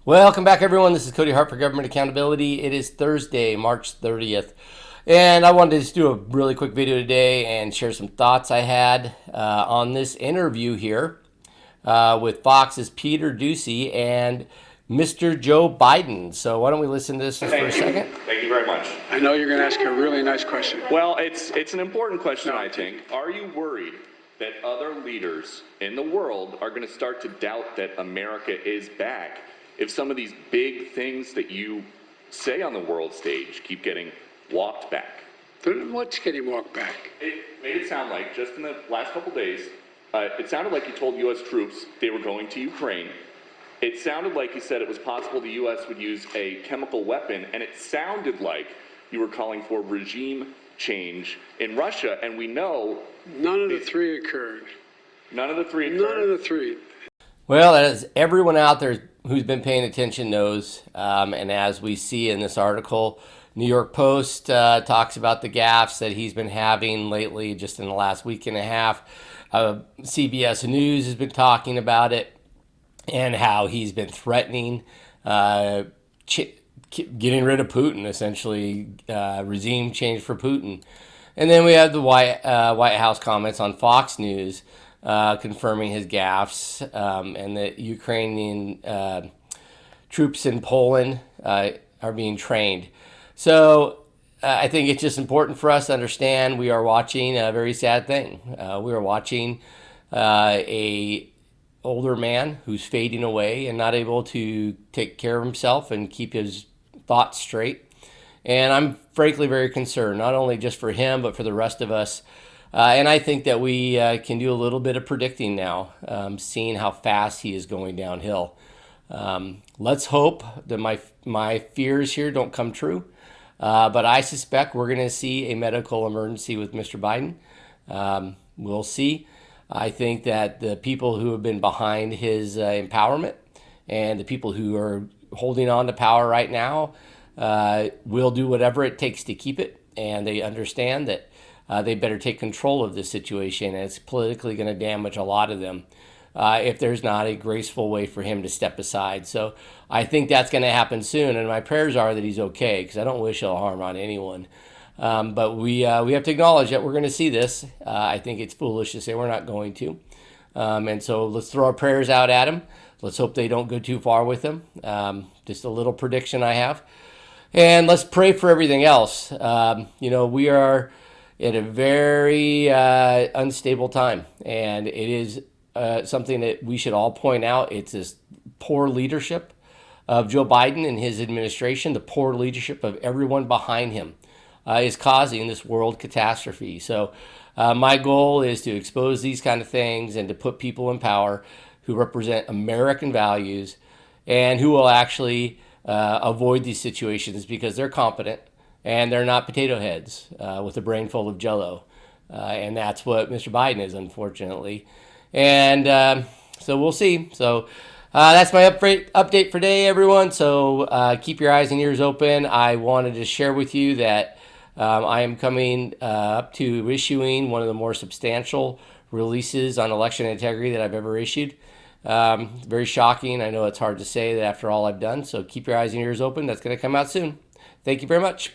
Welcome back, everyone. This is Cody Hart for Government Accountability. It is Thursday, March 30th. And I wanted to just do a really quick video today and share some thoughts I had on this interview here with Fox's Peter Doocy and Mr. Joe Biden. So why don't we listen to this just for a second? Thank you very much. I know you're going to ask a really nice question. Well, it's an important question, I think. Are you worried that other leaders in the world are going to start to doubt that America is back if some of these big things that you say on the world stage keep getting walked back? What's getting walked back? It made it sound like, just in the last couple days, it sounded like you told U.S. troops they were going to Ukraine. It sounded like you said it was possible the U.S. would use a chemical weapon, and it sounded like you were calling for regime change in Russia, and we know... None of the three occurred. None of the three occurred? None of the three. Well, as everyone out there who's been paying attention knows, and as we see in this article, New York Post talks about the gaffes that he's been having lately, just in the last week and a half. CBS News has been talking about it and how he's been threatening getting rid of Putin, essentially regime change for Putin. And then we have the White House comments on Fox News confirming his gaffes, and that Ukrainian troops in Poland are being trained. So I think it's just important for us to understand we are watching a very sad thing. We are watching a older man who's fading away and not able to take care of himself and keep his thoughts straight. And I'm frankly very concerned, not only just for him, but for the rest of us. And I think that we can do a little bit of predicting now, seeing how fast he is going downhill. Let's hope that my fears here don't come true. But I suspect we're going to see a medical emergency with Mr. Biden. We'll see. I think that the people who have been behind his empowerment and the people who are holding on to power right now will do whatever it takes to keep it. And they understand that they better take control of this situation. And it's politically going to damage a lot of them if there's not a graceful way for him to step aside. So I think that's going to happen soon. And my prayers are that he's okay, because I don't wish ill harm on anyone. But we have to acknowledge that we're going to see this. I think it's foolish to say we're not going to. And so let's throw our prayers out at him. Let's hope they don't go too far with him. Just a little prediction I have. And let's pray for everything else. We are at a very unstable time. And it is something that we should all point out. It's this poor leadership of Joe Biden and his administration, the poor leadership of everyone behind him is causing this world catastrophe. So my goal is to expose these kind of things and to put people in power who represent American values and who will actually avoid these situations because they're competent and they're not potato heads with a brain full of jello. And that's what Mr. Biden is, unfortunately. And so we'll see. So that's my update for today, everyone. So keep your eyes and ears open. I wanted to share with you that I am coming up to issuing one of the more substantial releases on election integrity that I've ever issued. Very shocking. I know it's hard to say that after all I've done. So keep your eyes and ears open. That's going to come out soon. Thank you very much.